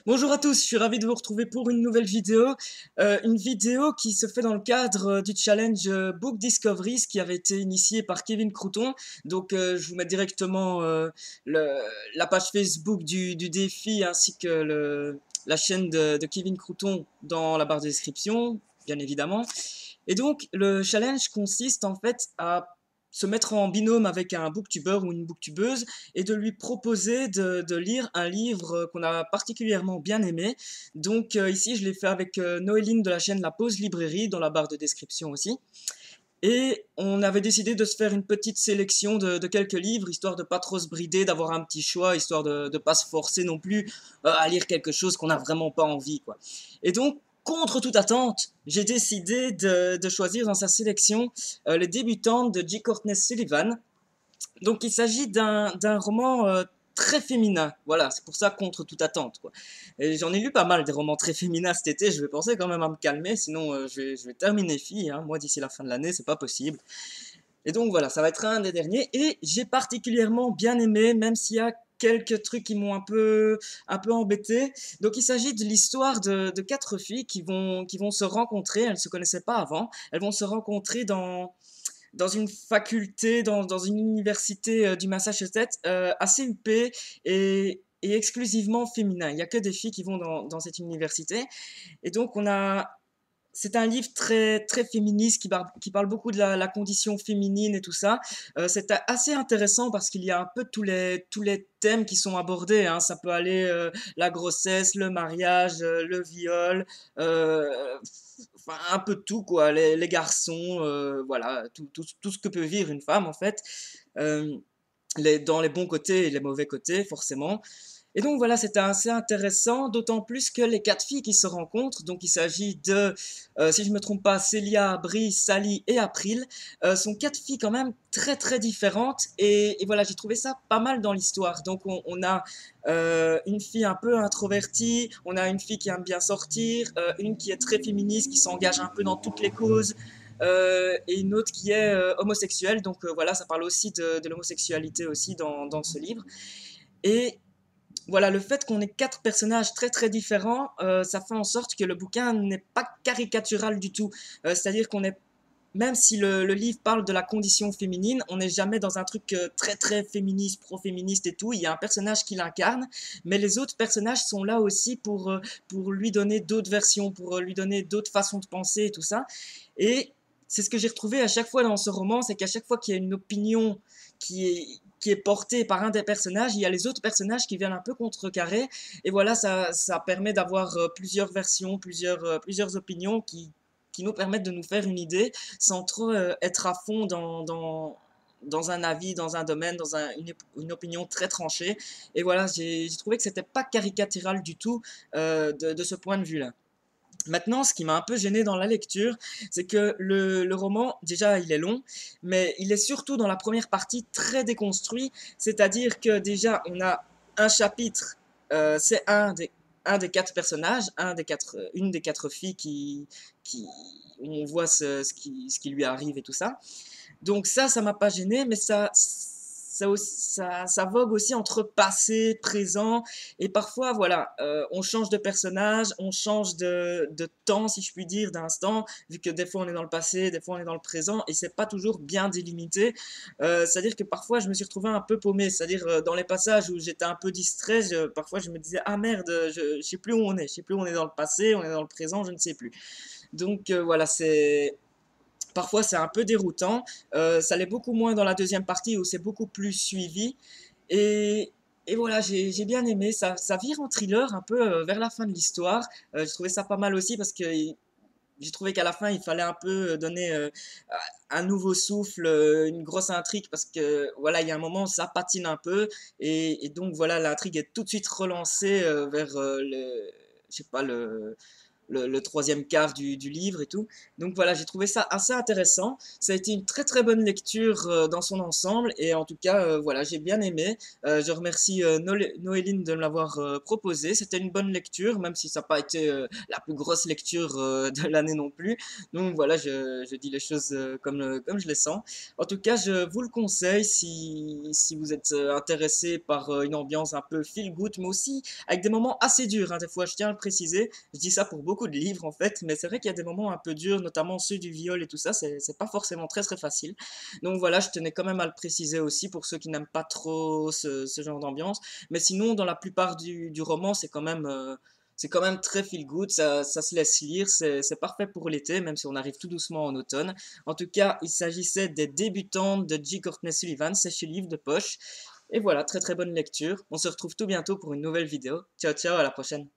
Bonjour à tous, je suis ravi de vous retrouver pour une vidéo qui se fait dans le cadre du challenge Book Discoveries qui avait été initié par Kevin Crouton. Donc je vous mets directement la page Facebook du défi ainsi que la chaîne de Kevin Crouton dans la barre de description, bien évidemment. Et donc le challenge consiste en fait à se mettre en binôme avec un booktuber ou une booktubeuse et de lui proposer de lire un livre qu'on a particulièrement bien aimé. Donc ici, je l'ai fait avec Noéline de la chaîne La Pause Librairie, dans la barre de description aussi. Et on avait décidé de se faire une petite sélection de quelques livres, histoire de pas trop se brider, d'avoir un petit choix, histoire de ne pas se forcer non plus à lire quelque chose qu'on n'a vraiment pas envie, quoi. Et donc, contre toute attente, j'ai décidé de choisir dans sa sélection Les Débutantes de J. Courtney Sullivan. Donc il s'agit d'un roman très féminin, voilà, c'est pour ça contre toute attente, quoi. Et j'en ai lu pas mal des romans très féminins cet été, je vais penser quand même à me calmer, sinon je vais terminer fille, hein. Moi d'ici la fin de l'année, c'est pas possible. Et donc voilà, ça va être un des derniers, et j'ai particulièrement bien aimé, même s'il y a quelques trucs qui m'ont un peu embêté. Donc il s'agit de l'histoire de quatre filles qui vont se rencontrer, elles ne se connaissaient pas avant, elles vont se rencontrer dans une faculté, dans une université du Massachusetts, assez huppée et exclusivement féminin. Il n'y a que des filles qui vont dans cette université. Et donc, c'est un livre très, très féministe qui parle beaucoup de la condition féminine et tout ça. C'est assez intéressant parce qu'il y a un peu tous les thèmes qui sont abordés, hein. Ça peut aller la grossesse, le mariage, le viol, enfin un peu de tout, quoi. Les garçons, voilà, tout ce que peut vivre une femme en fait. Euh, dans les bons côtés et les mauvais côtés, forcément. Et donc voilà, c'était assez intéressant, d'autant plus que les quatre filles qui se rencontrent, donc il s'agit si je ne me trompe pas, Célia, Brie, Sally et April, sont quatre filles quand même très très différentes. Et voilà, j'ai trouvé ça pas mal dans l'histoire. Donc on a une fille un peu introvertie, on a une fille qui aime bien sortir, une qui est très féministe, qui s'engage un peu dans toutes les causes. Et une autre qui est homosexuelle, donc voilà, ça parle aussi de l'homosexualité aussi dans ce livre. Et voilà, le fait qu'on ait quatre personnages très très différents, ça fait en sorte que le bouquin n'est pas caricatural du tout. C'est-à-dire qu'on est, même si le livre parle de la condition féminine, on n'est jamais dans un truc très très féministe, pro-féministe et tout. Il y a un personnage qui l'incarne, mais les autres personnages sont là aussi pour lui donner d'autres versions, pour lui donner d'autres façons de penser et tout ça. Et c'est ce que j'ai retrouvé à chaque fois dans ce roman, c'est qu'à chaque fois qu'il y a une opinion qui est portée par un des personnages, il y a les autres personnages qui viennent un peu contrecarrer. Et voilà, ça permet d'avoir plusieurs versions, plusieurs opinions qui nous permettent de nous faire une idée sans trop être à fond dans un avis, dans un domaine, une opinion très tranchée. Et voilà, j'ai trouvé que c'était pas caricatural du tout de ce point de vue-là. Maintenant, ce qui m'a un peu gêné dans la lecture, c'est que le roman, déjà, il est long, mais il est surtout dans la première partie très déconstruit, c'est-à-dire que déjà, on a un chapitre, c'est un des quatre personnages, une des quatre filles où on voit ce qui lui arrive et tout ça. Donc ça m'a pas gêné, mais ça vogue aussi entre passé, présent, et parfois, voilà, on change de personnage, on change de temps, si je puis dire, d'instant, vu que des fois on est dans le passé, des fois on est dans le présent, et c'est pas toujours bien délimité. C'est-à-dire que parfois je me suis retrouvé un peu paumé, c'est-à-dire dans les passages où j'étais un peu distrait, parfois je me disais, ah merde, je sais plus où on est, je sais plus où on est dans le passé, on est dans le présent, je ne sais plus. Donc voilà, parfois c'est un peu déroutant. Ça l'est beaucoup moins dans la deuxième partie où c'est beaucoup plus suivi. Et, et voilà, j'ai bien aimé. Ça vire en thriller un peu vers la fin de l'histoire. J'ai trouvé ça pas mal aussi parce que j'ai trouvé qu'à la fin il fallait un peu donner un nouveau souffle, une grosse intrigue parce que voilà, il y a un moment où ça patine un peu. Et donc voilà, l'intrigue est tout de suite relancée vers je sais pas, le troisième quart du livre et tout. Donc voilà, j'ai trouvé ça assez intéressant. Ça a été une très très bonne lecture dans son ensemble et en tout cas, voilà, j'ai bien aimé. Je remercie Noéline de me l'avoir proposé. C'était une bonne lecture, même si ça n'a pas été la plus grosse lecture de l'année non plus. Donc voilà, je dis les choses comme je les sens. En tout cas, je vous le conseille si vous êtes intéressé par une ambiance un peu feel good, mais aussi avec des moments assez durs, hein, des fois, je tiens à le préciser. Je dis ça pour beaucoup de livres en fait, mais c'est vrai qu'il y a des moments un peu durs, notamment ceux du viol et tout ça, c'est pas forcément très très facile. Donc voilà, je tenais quand même à le préciser aussi pour ceux qui n'aiment pas trop ce genre d'ambiance. Mais sinon, dans la plupart du roman, c'est quand même très feel good, ça se laisse lire, c'est parfait pour l'été, même si on arrive tout doucement en automne. En tout cas, il s'agissait des débutantes de J. Courtney Sullivan, c'est chez Livre de Poche. Et voilà, très très bonne lecture. On se retrouve tout bientôt pour une nouvelle vidéo. Ciao ciao, à la prochaine.